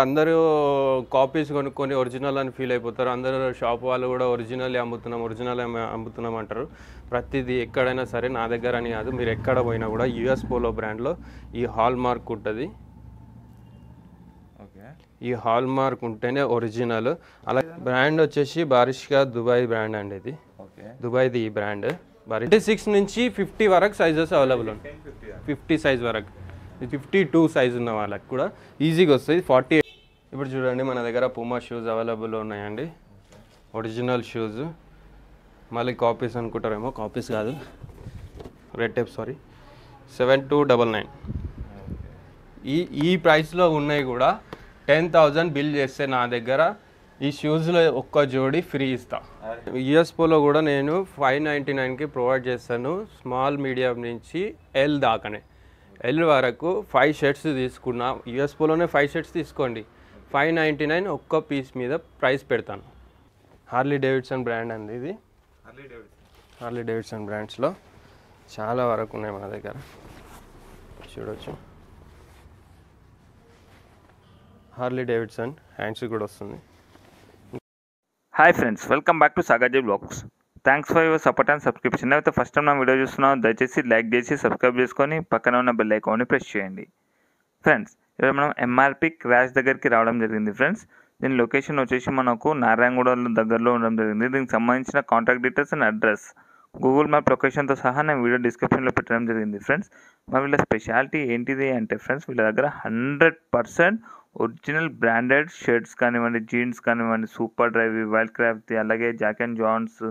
అందరూ కాపీస్ కొనుక్కొని ఒరిజినల్ అని ఫీల్ అయిపోతారు. అందరూ షాప్ వాళ్ళు కూడా ఒరిజినల్ అమ్ముతున్నాం అంటారు. ప్రతిదీ ఎక్కడైనా సరే నా దగ్గర అని కాదు, మీరు ఎక్కడ పోయినా కూడా యూఎస్ పోలో బ్రాండ్లో ఈ హాల్ మార్క్ ఉంటుంది. ఈ హాల్ మార్క్ ఉంటేనే ఒరిజినల్. అలా బ్రాండ్ వచ్చేసి బారిష్కా దుబాయ్ బ్రాండ్ అండి. ఇది దుబాయ్ది ఈ బ్రాండ్. 26 నుంచి 50 వరకు సైజెస్ అవైలబుల్ ఉంటాయి. 50 సైజ్ వరకు, 52 సైజ్ ఉన్న వాళ్ళకి కూడా ఈజీగా వస్తుంది. 48. ఇప్పుడు చూడండి మన దగ్గర పూమా షూస్ అవైలబుల్ ఉన్నాయండి. Original shoes. మళ్ళీ కాపీస్ అనుకుంటారేమో, కాపీస్ కాదు, రెడ్ టేప్, సారీ. 7299. ఈ ప్రైస్లో ఉన్నాయి కూడా 10,000 బిల్ చేస్తే నా దగ్గర ఈ షూస్లో ఒక్క జోడి ఫ్రీ ఇస్తా. యూఎస్ పోలో కూడా నేను 599కి ప్రొవైడ్ చేస్తాను. స్మాల్ మీడియం నుంచి ఎల్ దాకానే. ఎల్ వరకు 5 షర్ట్స్ తీసుకున్నా. యూఎస్ పోలోనే 5 షర్ట్స్ తీసుకోండి, 599 ఒక్క పీస్ మీద ప్రైస్ పెడతాను. హార్లీ డేవిడ్సన్ బ్రాండ్ అండి ఇది. హార్లీ డేవిడ్సన్ బ్రాండ్స్లో చాలా వరకు ఉన్నాయి మన దగ్గర, చూడవచ్చు. హార్లీ డేవిడ్సన్ హ్యాండ్స్ కూడా వస్తుంది. Hi friends, welcome back to సాగాజీ blogs. Thanks for your support and subscription. అయితే ఫస్ట్ టైం నా వీడియో చూస్తున్నాను, దయచేసి లైక్ చేసి సబ్స్క్రైబ్ చేసుకొని పక్కన ఉన్న బెల్ ఐకాన్ని ప్రెస్ చేయండి. ఫ్రెండ్స్, ఇక్కడ మనం ఎంఆర్పి క్రాష్ దగ్గరికి రావడం జరిగింది. ఫ్రెండ్స్, దీని లొకేషన్ వచ్చేసి మనకు నారాయణగూడ దగ్గరలో ఉండడం జరిగింది. దీనికి సంబంధించిన contact details and address, Google map లొకేషన్తో సహా నేను వీడియో డిస్క్రిప్షన్లో పెట్టడం జరిగింది. ఫ్రెండ్స్, మరి వీళ్ళ స్పెషాలిటీ ఏంటిది అంటే ఫ్రెండ్స్, వీళ్ళ దగ్గర 100% ఒరిజినల్ బ్రాండెడ్ షర్ట్స్ కానివ్వండి, జీన్స్ కానివ్వండి, సూపర్ డ్రైవ్, వైల్డ్ క్రాఫ్ట్, అలాగే జాక్ అండ్ జాన్స్,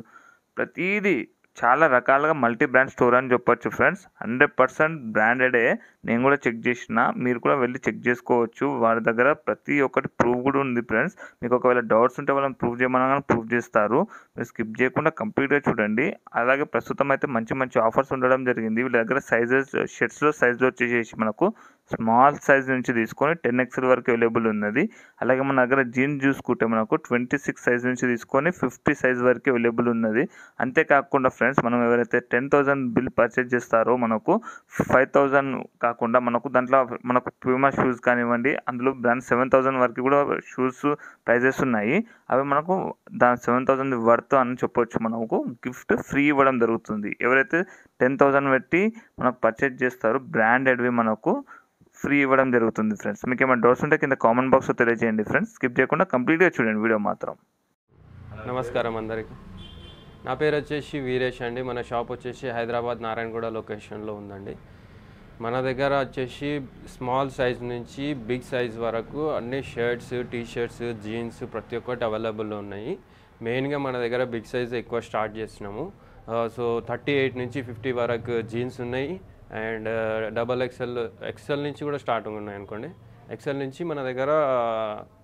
ప్రతిదీ చాలా రకాలుగా మల్టీ బ్రాండ్ స్టోర్ అని చెప్పొచ్చు. ఫ్రెండ్స్, 100% బ్రాండెడే. నేను కూడా చెక్ చేసిన, మీరు కూడా వెళ్ళి చెక్ చేసుకోవచ్చు. వారి దగ్గర ప్రతి ఒక్కటి ప్రూఫ్ కూడా ఉంది. ఫ్రెండ్స్, మీకు ఒకవేళ డౌట్స్ ఉంటే వాళ్ళని ప్రూఫ్ చేయమన్నా ప్రూఫ్ చేస్తారు. మీరు స్కిప్ చేయకుండా కంప్లీట్గా చూడండి. అలాగే ప్రస్తుతం అయితే మంచి మంచి ఆఫర్స్ ఉండడం జరిగింది. వీళ్ళ దగ్గర సైజెస్, షర్ట్స్లో సైజులు వచ్చేసి మనకు స్మాల్ సైజ్ నుంచి తీసుకొని 10XL వరకు అవైలబుల్ ఉన్నది. అలాగే మన దగ్గర జీన్స్ చూసుకుంటే మనకు 26 సైజ్ నుంచి తీసుకొని 50 సైజ్ వరకు అవైలబుల్ ఉన్నది. అంతేకాకుండా ఫ్రెండ్స్, మనం ఎవరైతే 10,000 బిల్ పర్చేజ్ చేస్తారో మనకు 5,000 కాకుండా మనకు దాంట్లో మనకు ప్యూమా షూస్ కానివ్వండి, అందులో బ్రాండ్ 7,000 వరకు కూడా షూస్ ప్రైజెస్ ఉన్నాయి. అవి మనకు దాని 7,000 వర్త్ అని చెప్పొచ్చు. మనకు గిఫ్ట్ ఫ్రీ ఇవ్వడం జరుగుతుంది. ఎవరైతే 10,000 పెట్టి మనకు పర్చేజ్ చేస్తారో బ్రాండెడ్వి మనకు ఫ్రీ ఇవ్వడం జరుగుతుంది. ఫ్రెండ్స్, మీకు ఏమైనా డౌట్స్ ఉంటే కింద కామెంట్ బాక్స్లో తెలియజేయండి. ఫ్రెండ్స్, స్కిప్ చేయకుండా కంప్లీట్గా చూడండి వీడియో మాత్రం. నమస్కారం అందరికీ. నా పేరు వచ్చేసి వీరేష్ అండి. మన షాప్ వచ్చేసి హైదరాబాద్ నారాయణగూడ లొకేషన్లో ఉందండి. మన దగ్గర వచ్చేసి స్మాల్ సైజ్ నుంచి బిగ్ సైజ్ వరకు అన్ని షర్ట్స్, టీషర్ట్స్, జీన్స్ ప్రతి ఒక్కటి అవైలబుల్లో ఉన్నాయి. మెయిన్గా మన దగ్గర బిగ్ సైజ్ ఎక్కువ స్టార్ట్ చేసినాము. సో 38 నుంచి 50 వరకు జీన్స్ ఉన్నాయి. అండ్ XL నుంచి కూడా స్టార్టింగ్ ఉన్నాయి అనుకోండి. XL నుంచి మన దగ్గర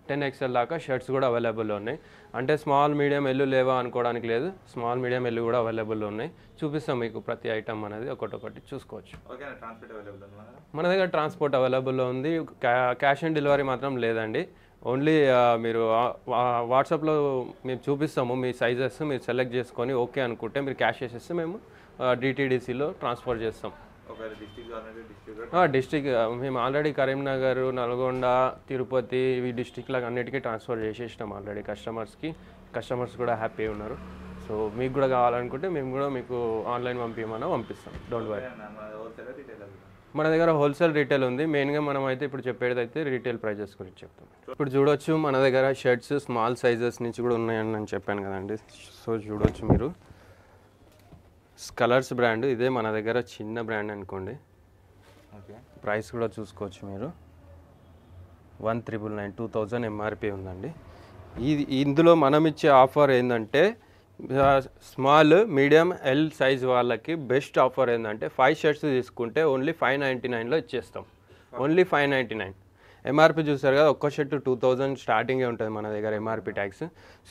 10XL దాకా షర్ట్స్ కూడా అవైలబుల్లో ఉన్నాయి. అంటే స్మాల్, మీడియం, ఎల్లు లేవా అనుకోవడానికి లేదు. స్మాల్, మీడియం, ఎల్లు కూడా అవైలబుల్లో ఉన్నాయి. చూపిస్తాం మీకు ప్రతి ఐటమ్ అనేది ఒకటొకటి చూసుకోవచ్చు. మన దగ్గర ట్రాన్స్పోర్ట్ అవైలబుల్లో ఉంది. క్యాష్ ఆన్ డెలివరీ మాత్రం లేదండి. ఓన్లీ మీరు వాట్సాప్లో మేము చూపిస్తాము. మీ సైజెస్ మీరు సెలెక్ట్ చేసుకొని ఓకే అనుకుంటే మీరు క్యాష్ చేసేస్తే మేము DTDCలో ట్రాన్స్ఫర్ చేస్తాం. డిస్టిక్ మేము ఆల్రెడీ కరీంనగర్, నల్గొండ, తిరుపతి ఇవి డిస్టిక్లకు అన్నిటికీ ట్రాన్స్ఫర్ చేసేసినాం ఆల్రెడీ కస్టమర్స్ కూడా హ్యాపీ ఉన్నారు. సో మీకు కూడా కావాలనుకుంటే మేము కూడా మీకు ఆన్లైన్ పంపిస్తాం. Don't worry. మన దగ్గర హోల్సేల్, రీటైల్ ఉంది. మెయిన్గా మనం అయితే ఇప్పుడు చెప్పేది అయితే రీటైల్ ప్రైజెస్ గురించి చెప్తాం. ఇప్పుడు చూడొచ్చు మన దగ్గర షర్ట్స్ స్మాల్ సైజెస్ నుంచి కూడా ఉన్నాయని నేను చెప్పాను కదండి. సో చూడొచ్చు మీరు. కలర్స్ బ్రాండ్ ఇదే మన దగ్గర చిన్న బ్రాండ్ అనుకోండి. ప్రైస్ కూడా చూసుకోవచ్చు మీరు. 1,999 2,000 ఎంఆర్పి ఉందండి. ఇందులో మనం ఇచ్చే ఆఫర్ ఏంటంటే స్మాల్, మీడియం, ఎల్ సైజ్ వాళ్ళకి బెస్ట్ ఆఫర్ ఏంటంటే 5 షర్ట్స్ తీసుకుంటే ఓన్లీ 599లో ఇచ్చేస్తాం. ఓన్లీ 599. ఎంఆర్పి చూసారు కదా, ఒక్క షర్ట్ 2,000 స్టార్టింగే ఉంటుంది మన దగ్గర ఎంఆర్పి ట్యాక్స్.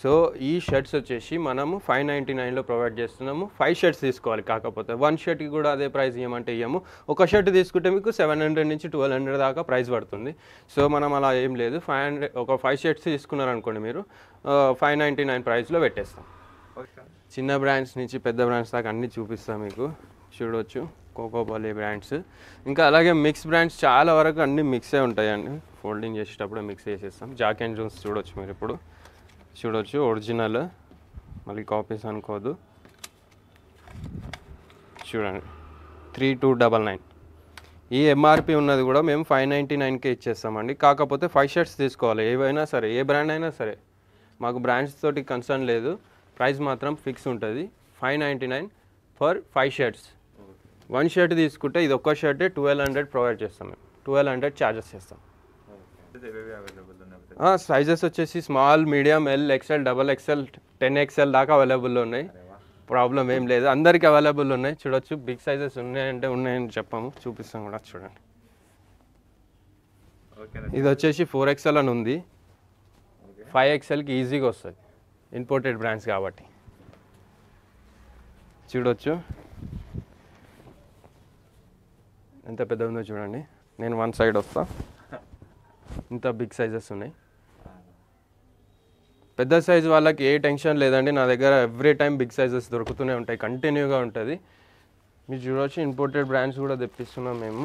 సో ఈ షర్ట్స్ వచ్చేసి మనము 599లో ప్రొవైడ్ చేస్తున్నాము. 5 షర్ట్స్ తీసుకోవాలి. కాకపోతే 1 షర్ట్కి కూడా అదే ప్రైస్ ఇవ్వమంటే ఇవ్వము. ఒక షర్ట్ తీసుకుంటే మీకు 700 నుంచి 1,200 దాకా ప్రైస్ పడుతుంది. సో మనం అలా ఏం లేదు. 500 ఒక 5 షర్ట్స్ తీసుకున్నారనుకోండి మీరు 599 ప్రైస్లో పెట్టేస్తాం. చిన్న బ్రాండ్స్ నుంచి పెద్ద బ్రాండ్స్ దాకా అన్నీ చూపిస్తాం మీకు. చూడవచ్చు కోకోబాలీ బ్రాండ్స్, ఇంకా అలాగే మిక్స్ బ్రాండ్స్ చాలా వరకు అన్నీ మిక్సే ఉంటాయండి. ఫోల్డింగ్ చేసేటప్పుడు మిక్స్ చేసేస్తాం. జాక్ అండ్ జోన్స్ చూడొచ్చు మీరు ఇప్పుడు చూడొచ్చు, ఒరిజినల్, మళ్ళీ కాపీస్ అనుకోవద్దు. చూడండి 3299. ఈ ఎంఆర్పి ఉన్నది కూడా మేము 599కే ఇచ్చేస్తామండి. కాకపోతే 5 షర్ట్స్ తీసుకోవాలి, ఏవైనా సరే, ఏ బ్రాండ్ అయినా సరే. మాకు బ్రాండ్స్ తోటి కన్సర్న్ లేదు, ప్రైస్ మాత్రం ఫిక్స్ ఉంటుంది. 599 ఫర్ 5 షర్ట్స్. 1 షర్ట్ తీసుకుంటే ఇది ఒక్క షర్టే 1200 ప్రొవైడ్ చేస్తాం మేము. 1200 ఛార్జెస్ చేస్తాం. సైజెస్ వచ్చేసి small, medium, L, XL, double XL, 10XL దాకా అవైలబుల్లో ఉన్నాయి. ప్రాబ్లం ఏం లేదు, అందరికీ అవైలబుల్ ఉన్నాయి. చూడొచ్చు, బిగ్ సైజెస్ ఉన్నాయంటే ఉన్నాయని చెప్పాము, చూపిస్తాం కూడా. చూడండి, ఇది వచ్చేసి 4XL అని ఉంది. 5XLకి ఈజీగా వస్తుంది, ఇంపోర్టెడ్ బ్రాండ్స్ కాబట్టి. చూడొచ్చు ఎంత పెద్ద ఉందో చూడండి. నేను వన్ సైడ్ వస్తా, ఇంత బిగ్ సైజెస్ ఉన్నాయి. పెద్ద సైజు వాళ్ళకి ఏ టెన్షన్ లేదండి, నా దగ్గర ఎవ్రీ టైం బిగ్ సైజెస్ దొరుకుతూనే ఉంటాయి, కంటిన్యూగా ఉంటుంది. మీరు చూడవచ్చు, ఇంపోర్టెడ్ బ్రాండ్స్ కూడా తెప్పిస్తున్నాం మేము.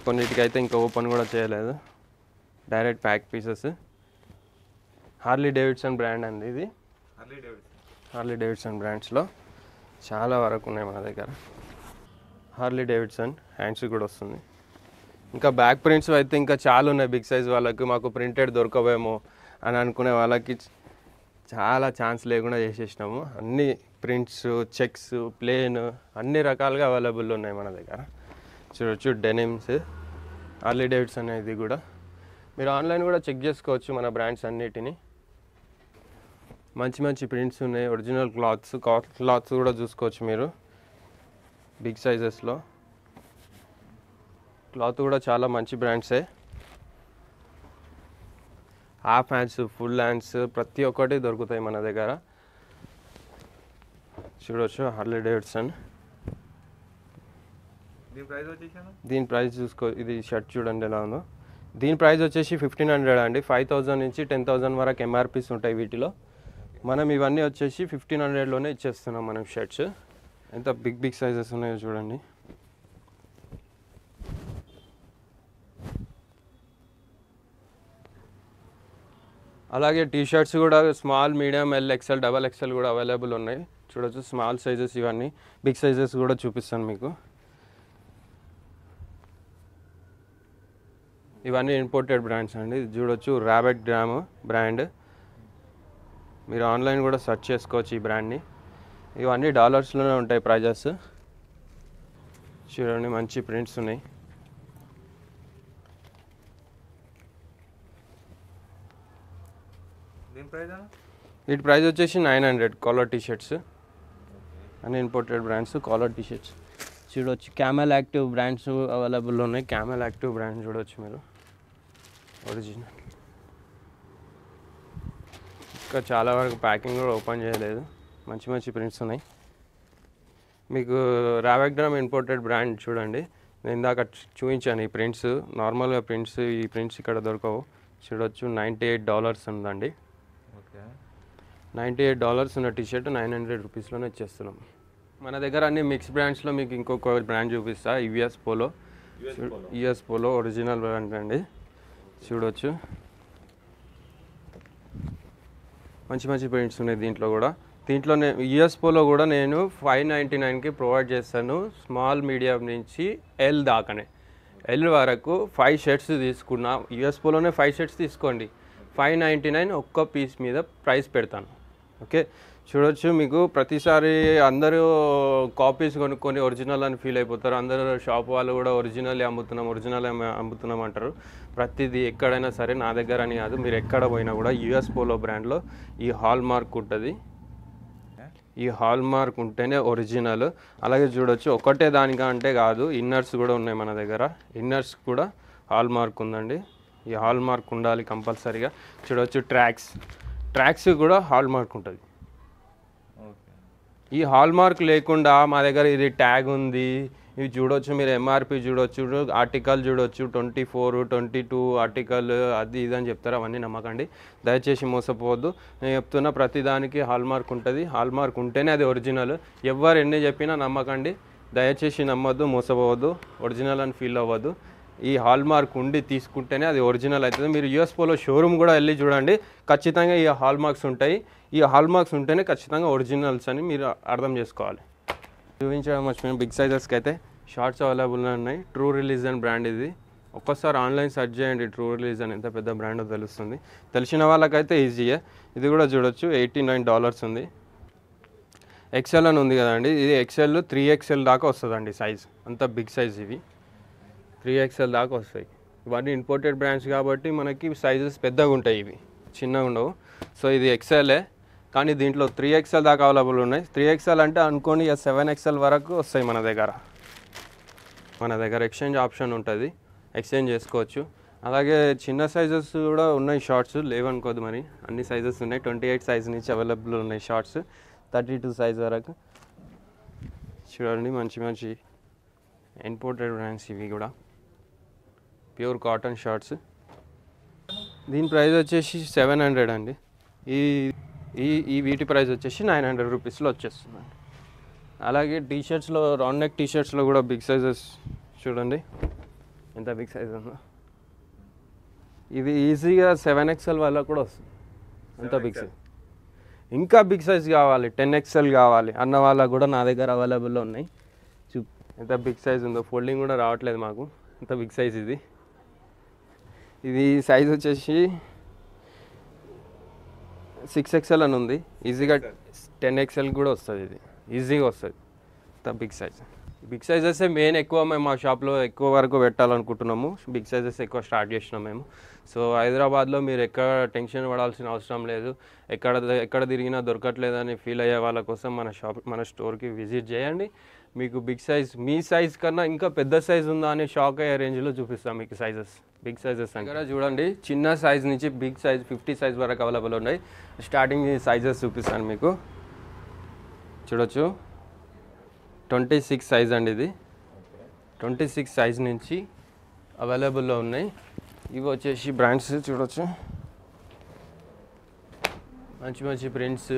కొన్నిటికైతే ఇంకా ఓపెన్ కూడా చేయలేదు, direct pack pieces. Harley Davidson brand అండి ఇది. హార్లీ డేవిడ్సన్ బ్రాండ్స్లో చాలా వరకు ఉన్నాయి మన దగ్గర. హార్లీ డేవిడ్సన్ హ్యాండ్స్ కూడా వస్తుంది. ఇంకా బ్యాక్ ప్రింట్స్ అయితే ఇంకా చాలా ఉన్నాయి బిగ్ సైజ్ వాళ్ళకి. మాకు ప్రింటెడ్ దొరకవేమో అని అనుకునే వాళ్ళకి చాలా ఛాన్స్ లేకుండా చేసేసినాము. అన్ని ప్రింట్స్, చెక్స్, ప్లేన్, అన్ని రకాలుగా అవైలబుల్ ఉన్నాయి మన దగ్గర. చూడొచ్చు, డెనిమ్స్, హార్లీ డేవిడ్సన్ అనేది కూడా మీరు ఆన్లైన్ కూడా చెక్ చేసుకోవచ్చు మన బ్రాండ్స్ అన్నిటిని. మంచి మంచి ప్రింట్స్ ఉన్నాయి, ఒరిజినల్ క్లాత్స్ కూడా చూసుకోవచ్చు మీరు బిగ్ సైజెస్లో. క్లాత్ కూడా చాలా మంచి బ్రాండ్సే. హాఫ్ హ్యాండ్స్, ఫుల్ హ్యాండ్స్ ప్రతి ఒక్కటి దొరుకుతాయి మన దగ్గర. చూడవచ్చు, హార్లీ డేవిడ్సన్. దీని ప్రైస్ చూసుకో, ఇది షర్ట్ చూడండి ఎలా ఉందో. దీని ప్రైస్ వచ్చేసి 1500 అండి. 5000 నుంచి 10,000 వరకు ఎంఆర్పీస్ ఉంటాయి వీటిలో. మనం ఇవన్నీ వచ్చేసి 1500లోనే ఇచ్చేస్తున్నాం మనం షర్ట్స్. ఎంత బిగ్ బిగ్ సైజెస్ ఉన్నాయో చూడండి. అలాగే టీ షర్ట్స్ కూడా small, medium, L, XL, double XL కూడా అవైలబుల్ ఉన్నాయి. చూడొచ్చు, స్మాల్ సైజెస్ ఇవన్నీ. బిగ్ సైజెస్ కూడా చూపిస్తాను మీకు. ఇవన్నీ ఇంపోర్టెడ్ బ్రాండ్స్ అండి. చూడొచ్చు, ర్యాబెట్ గ్రామ్ బ్రాండ్. మీరు ఆన్లైన్ కూడా సెర్చ్ చేసుకోవచ్చు ఈ బ్రాండ్ని. ఇవన్నీ డాలర్స్లోనే ఉంటాయి ప్రైజెస్. చూడండి, మంచి ప్రింట్స్ ఉన్నాయి. వీటి ప్రైస్ వచ్చేసి 900. కాలర్ టీ షర్ట్స్ అన్ని imported brands, collar T shirts. చూడవచ్చు, క్యామెల్ యాక్టివ్ బ్రాండ్స్ అవైలబుల్ ఉన్నాయి. క్యామెల్ యాక్టివ్ బ్రాండ్ చూడవచ్చు మీరు, ఒరిజినల్. ఇంకా చాలా వరకు ప్యాకింగ్ కూడా ఓపెన్ చేయలేదు, మంచి మంచి ప్రింట్స్ ఉన్నాయి. మీకు రావెగ్రామ్ ఇంపోర్టెడ్ బ్రాండ్ చూడండి, నేను ఇందాక చూపించాను ఈ ప్రింట్స్. నార్మల్గా ప్రింట్స్, ఈ ప్రింట్స్ ఇక్కడ దొరకవు. చూడవచ్చు, $98 ఉందండి. $98 ఉన్న టీషర్ట్ 900 రూపీస్లోనే ఇచ్చేస్తున్నాం. మన దగ్గర అన్ని మిక్స్ బ్రాండ్స్లో మీకు ఇంకొక బ్రాండ్ చూపిస్తా, US polo. US polo original brand అండి. చూడవచ్చు, మంచి మంచి ప్రింట్స్ ఉన్నాయి దీంట్లో కూడా. దీంట్లోనే యుఎస్ పోలో కూడా నేను 599కి ప్రొవైడ్ చేస్తాను. స్మాల్, మీడియం నుంచి ఎల్ దాకానే. ఎల్ వరకు 5 షర్ట్స్ తీసుకున్నా. యుఎస్ పోలోనే 5 షర్ట్స్ తీసుకోండి, 599 ఒక్క పీస్ మీద ప్రైస్ పెడతాను. ఓకే, చూడొచ్చు, మీకు ప్రతిసారి అందరూ కాపీస్ కొనుక్కొని ఒరిజినల్ అని ఫీల్ అయిపోతారు. అందరూ షాప్ వాళ్ళు కూడా ఒరిజినల్ అమ్ముతున్నాం అంటారు. ప్రతిదీ ఎక్కడైనా సరే, నా దగ్గర అని కాదు, మీరు ఎక్కడ పోయినా కూడా యుఎస్ పోలో బ్రాండ్లో ఈ హాల్ మార్క్ ఉంటుంది. ఈ హాల్ మార్క్ ఉంటేనే ఒరిజినల్. అలాగే చూడొచ్చు, ఒకటే దానిగా అంటే కాదు, ఇన్నర్స్ కూడా ఉన్నాయి మన దగ్గర. ఇన్నర్స్ కూడా హాల్ మార్క్ ఉందండి. ఈ హాల్ మార్క్ ఉండాలి కంపల్సరీగా. చూడవచ్చు, ట్రాక్స్ కూడా హాల్ మార్క్ ఉంటుంది. ఈ హాల్ మార్క్ లేకుండా మా దగ్గర ఇది ట్యాగ్ ఉంది, ఇవి చూడవచ్చు, మీరు ఎంఆర్పి చూడవచ్చు, ఆర్టికల్ చూడవచ్చు, 24, 22 ఆర్టికల్, అది ఇది అని చెప్తారు. అవన్నీ నమ్మకండి, దయచేసి మోసపోవద్దు. నేను చెప్తున్నా, ప్రతిదానికి హాల్ మార్క్ ఉంటుంది. హాల్ మార్క్ ఉంటేనే అది ఒరిజినల్. ఎవరు ఎన్ని చెప్పినా నమ్మకండి, దయచేసి నమ్మొద్దు, మోసపోవద్దు, ఒరిజినల్ అని ఫీల్ అవ్వద్దు. ఈ హాల్ మార్క్ ఉండి తీసుకుంటేనే అది ఒరిజినల్ అవుతుంది. మీరు యూఎస్ పోలో షోరూమ్ కూడా వెళ్ళి చూడండి, ఖచ్చితంగా ఈ హాల్ మార్క్స్ ఉంటాయి. ఈ హాల్ మార్క్స్ ఉంటేనే ఖచ్చితంగా ఒరిజినల్స్ అని మీరు అర్థం చేసుకోవాలి. చూపించడం మర్చిపోయిన బిగ్ సైజెస్కి అయితే షార్ట్స్ అవైలబుల్ ఉన్నాయి. ట్రూ రిలీజన్ బ్రాండ్ ఇది. ఒక్కసారి ఆన్లైన్ సెర్చ్ చేయండి, ట్రూ రిలీజన్ ఎంత పెద్ద బ్రాండో తెలుస్తుంది. తెలిసిన వాళ్ళకైతే ఈజీయే. ఇది కూడా చూడొచ్చు, $89 ఉంది. ఎక్సెల్ అని ఉంది కదండి, ఇది ఎక్సెల్ 3XL దాకా వస్తుందండి సైజ్. అంత బిగ్ సైజ్ ఇవి 3XL దాకా వస్తాయి. ఇవన్నీ ఇంపోర్టెడ్ బ్రాండ్స్ కాబట్టి మనకి సైజెస్ పెద్దగా ఉంటాయి, ఇవి చిన్నగా ఉండవు. సో ఇది ఎక్సెలే, కానీ దీంట్లో 3XL దాకా అవైలబుల్ ఉన్నాయి. 3XL అంటే అనుకోని 7XL వరకు వస్తాయి మన దగ్గర. ఎక్స్చేంజ్ ఆప్షన్ ఉంటుంది, ఎక్స్చేంజ్ చేసుకోవచ్చు. అలాగే చిన్న సైజెస్ కూడా ఉన్నాయి, షార్ట్స్ లేవనుకోదు, మరి అన్ని సైజెస్ ఉన్నాయి. 28 సైజ్ నుంచి అవైలబుల్ ఉన్నాయి షార్ట్స్, 32 సైజ్ వరకు. చూడండి, మంచి ఇంపోర్టెడ్ బ్రాండ్స్ ఇవి కూడా, ప్యూర్ కాటన్ షార్ట్స్. దీని ప్రైస్ వచ్చేసి 700 అండి. ఈ వీటి ప్రైస్ వచ్చేసి 900 రూపీస్లో వచ్చేస్తుందండి. అలాగే టీషర్ట్స్లో, రౌండ్ నెక్ టీషర్ట్స్లో కూడా బిగ్ సైజెస్ చూడండి ఎంత బిగ్ సైజ్ ఉందో. ఇది ఈజీగా 7XL వాళ్ళకు కూడా వస్తుంది, అంత బిగ్ సైజ్. ఇంకా బిగ్ సైజ్ కావాలి, 10XL కావాలి అన్న వాళ్ళకు కూడా నా దగ్గర అవైలబుల్లో ఉన్నాయి. ఎంత బిగ్ సైజ్ ఉందో, ఫోల్డింగ్ కూడా రావట్లేదు మాకు, ఎంత బిగ్ సైజ్ ఇది. సైజ్ వచ్చేసి 6XL అని ఉంది. ఈజీగా 10XL కూడా వస్తుంది, ఇది ఈజీగా వస్తుంది. అంత బిగ్ సైజెస్ మెయిన్ ఎక్కువ మేము మా షాప్లో ఎక్కువ వరకు పెట్టాలనుకుంటున్నాము. బిగ్ సైజెస్ ఎక్కువ స్టార్ట్ చేసినాం మేము. సో హైదరాబాద్లో మీరు ఎక్కడ టెన్షన్ పడాల్సిన అవసరం లేదు. ఎక్కడ తిరిగినా దొరకట్లేదని ఫీల్ అయ్యే వాళ్ళ కోసం మన స్టోర్కి విజిట్ చేయండి. మీకు బిగ్ సైజ్, మీ సైజ్ కన్నా ఇంకా పెద్ద సైజ్ ఉందా అని షాక్ అయ్యే రేంజ్లో చూపిస్తాం మీకు సైజెస్. బిగ్ సైజెస్ దగ్గర చూడండి, చిన్న సైజ్ నుంచి బిగ్ సైజ్ 50 సైజ్ వరకు అవైలబుల్ ఉన్నాయి. స్టార్టింగ్ సైజెస్ చూపిస్తాను మీకు. చూడొచ్చు, 26 సైజ్ అండి ఇది. 26 సైజ్ నుంచి అవైలబుల్లో ఉన్నాయి. ఇవి వచ్చేసి బ్రాండ్స్ చూడొచ్చు, మంచి ప్రింట్స్,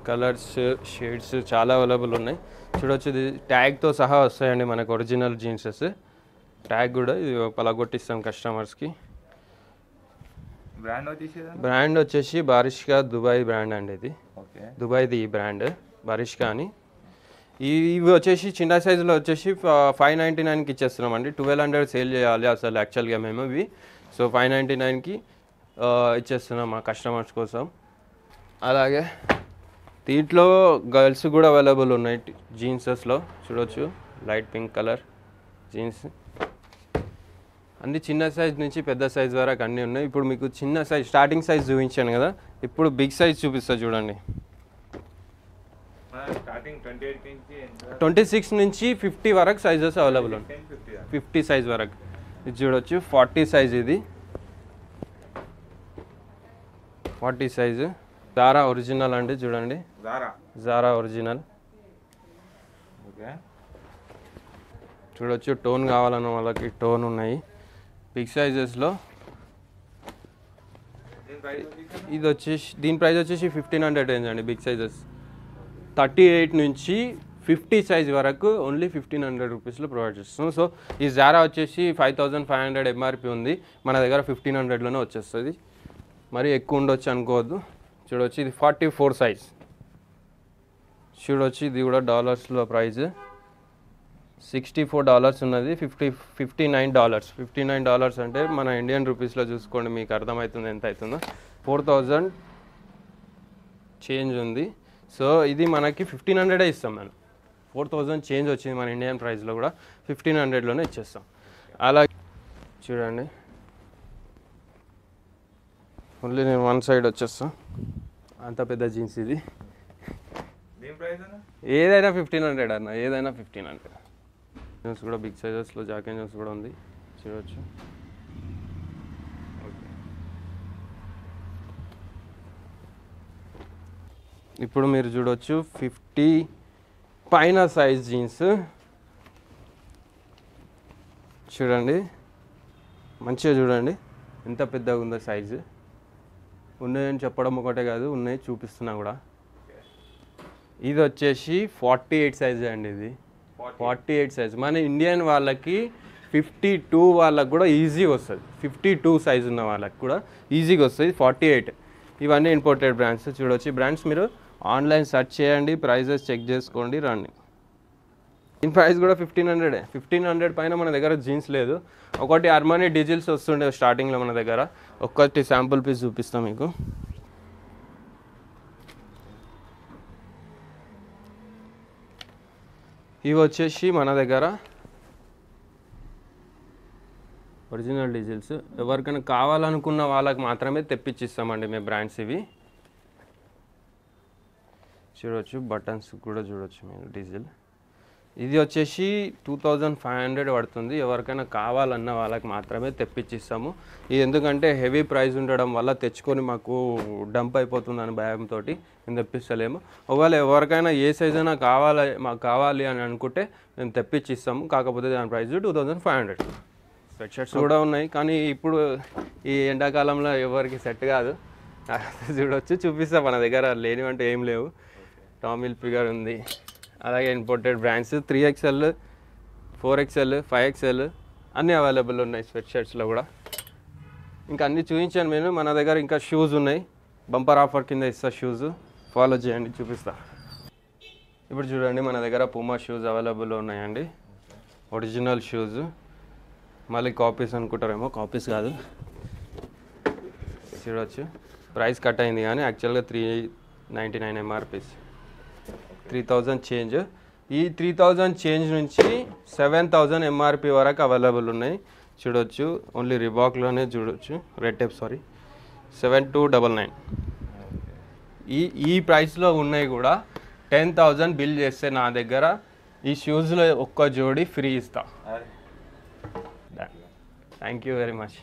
కలర్స్, షేడ్స్ చాలా అవైలబుల్ ఉన్నాయి. చూడొచ్చు, ఇది ట్యాగ్తో సహా వస్తాయండి మనకు ఒరిజినల్ జీన్సెస్. ట్యాగ్ కూడా ఇది పలగొట్టిస్తాం కస్టమర్స్కి. బ్రాండ్ వచ్చేసి బారిష్కా దుబాయ్ బ్రాండ్ అండి ఇది. దుబాయ్ది ఈ బ్రాండ్ బారిష్కా అని. ఇవి వచ్చేసి చిన్న సైజులో వచ్చేసి 599కి ఇచ్చేస్తున్నాం అండి. 1200 సేల్ చేయాలి అసలు యాక్చువల్గా మేము ఇవి. సో 599కి ఇచ్చేస్తున్నాం మా కస్టమర్స్ కోసం. అలాగే దీంట్లో గర్ల్స్ కూడా అవైలబుల్ ఉన్నాయి జీన్సెస్లో. చూడొచ్చు, లైట్ పింక్ కలర్ జీన్స్. అన్ని చిన్న సైజ్ నుంచి పెద్ద సైజ్ వరకు అన్నీ ఉన్నాయి. ఇప్పుడు మీకు చిన్న సైజ్ స్టార్టింగ్ సైజ్ చూపించాను కదా, ఇప్పుడు బిగ్ సైజ్ చూపిస్తా చూడండి. 26 నుంచి 50 వరకు సైజెస్ అవైలబుల్ ఉన్నాయి. 50 సైజ్ వరకు. ఇది చూడొచ్చు, 40 సైజ్. ఇది 40 సైజు. జారా ఒరిజినల్ అండి, చూడండి, జారా ఒరిజినల్. చూడొచ్చు, టోన్ కావాలన్న వాళ్ళకి టోన్ ఉన్నాయి బిగ్ సైజెస్లో. ఇది వచ్చేసి దీని ప్రైస్ వచ్చేసి 1500 రేంజ్ అండి. బిగ్ సైజెస్ 38 నుంచి 50 సైజ్ వరకు ఓన్లీ 1500 రూపీస్లో ప్రొవైడ్ చేస్తాం. సో ఈ జారా వచ్చేసి 5500 ఎంఆర్పి ఉంది, మన దగ్గర 1500లోనే వచ్చేస్తుంది. మరి ఎక్కువ ఉండొచ్చు అనుకోవద్దు. చూడొచ్చు, ఇది 44 సైజ్. చూడొచ్చు, ఇది కూడా డాలర్స్లో ప్రైస్ $64 ఉన్నది. $59 అంటే మన ఇండియన్ రూపీస్లో చూసుకోండి, మీకు అర్థమవుతుంది ఎంత అవుతుందో. 4000 చేంజ్ ఉంది. సో ఇది మనకి 1500 ఇస్తాం మనం. 4000 చేంజ్ వచ్చింది మన ఇండియన్ ప్రైస్లో కూడా 1500లోనే ఇచ్చేస్తాం. అలా చూడండి, ఓన్లీ నేను వన్ సైడ్ వచ్చేస్తా. అంత పెద్ద జీన్స్ ఇది. ఏదైనా 1500 అన్న, ఏదైనా 1500. జీన్స్ కూడా బిగ్ సైజెస్లో జాకెట్ జీన్స్ కూడా ఉంది, చూడవచ్చు. ఇప్పుడు మీరు చూడవచ్చు 50 పైన సైజ్ జీన్స్ చూడండి, మంచిగా చూడండి ఎంత పెద్దగా ఉందో సైజు. ఉన్నాయని చెప్పడం ఒకటే కాదు, ఉన్నాయి చూపిస్తున్నా కూడా. ఇది వచ్చేసి 48 సైజ్ అండి. ఇది 48 సైజ్. మన ఇండియన్ వాళ్ళకి 52 వాళ్ళకి కూడా ఈజీగా వస్తుంది. 52 సైజు ఉన్న వాళ్ళకి కూడా ఈజీగా వస్తుంది. 48 ఇవన్నీ ఇంపోర్టెడ్ బ్రాండ్స్. చూడొచ్చు ఈ బ్రాండ్స్ మీరు ఆన్లైన్ సెర్చ్ చేయండి, ప్రైజెస్ చెక్ చేసుకోండి, రండి. దీని ప్రైస్ కూడా 1500. 1500 పైన మన దగ్గర జీన్స్ లేదు. ఒకటి అర్మానీ డీజిల్స్ వస్తుండే స్టార్టింగ్లో మన దగ్గర. ఒక్కటి శాంపుల్ పీస్ చూపిస్తాం మీకు. ఇవి వచ్చేసి మన దగ్గర ఒరిజినల్ డీజిల్స్. ఎవరికైనా కావాలనుకున్న వాళ్ళకి మాత్రమే తెప్పించిస్తామండి మేము బ్రాండ్స్ ఇవి. చూడవచ్చు బటన్స్ కూడా చూడవచ్చు మీరు డీజిల్. ఇది వచ్చేసి 2500 పడుతుంది. ఎవరికైనా కావాలన్న వాళ్ళకి మాత్రమే తెప్పించిస్తాము. ఇది ఎందుకంటే హెవీ ప్రైస్ ఉండడం వల్ల తెచ్చుకొని మాకు డంప్ అయిపోతుందని భయంతో మేము తెప్పిస్తలేము. ఒకవేళ ఎవరికైనా ఏ సైజ్ అయినా మాకు కావాలి అని అనుకుంటే మేము తెప్పించిస్తాము. కాకపోతే దాని ప్రైస్ 2500. స్వెట్ షర్ట్స్ కూడా ఉన్నాయి, కానీ ఇప్పుడు ఈ ఎండాకాలంలో ఎవరికి సెట్ కాదు. చూడవచ్చు, చూపిస్తాం. మన దగ్గర లేనివంటే ఏం లేవు. టామ్ హిల్ఫిగర్ ఉంది, అలాగే imported brands 3XL, 4XL, 5XL అన్నీ అవైలబుల్ ఉన్నాయి స్వెట్ షర్ట్స్లో కూడా. ఇంకా అన్నీ చూపించాను నేను. మన దగ్గర ఇంకా షూస్ ఉన్నాయి. బంపర్ ఆఫర్ కింద ఇస్తా షూస్, ఫాలో చేయండి, చూపిస్తా. ఇప్పుడు చూడండి మన దగ్గర పూమా షూస్ అవైలబుల్ ఉన్నాయండి. Original shoes. మళ్ళీ కాపీస్ అనుకుంటారేమో, కాపీస్ కాదు. చూడవచ్చు ప్రైస్ కట్ అయింది, కానీ యాక్చువల్గా 399 MRPs, 3000 చేంజ్. ఈ 3000 చేంజ్ నుంచి 7000 MRP వరకు అవైలబుల్ ఉన్నాయి. చూడొచ్చు, ఓన్లీ రిబాక్లోనే చూడొచ్చు. Red tape 7299. ఈ ప్రైస్లో ఉన్నాయి కూడా 10,000 బిల్ చేస్తే నా దగ్గర ఈ షూస్లో ఒక్క జోడీ ఫ్రీ ఇస్తా. Thank you very much.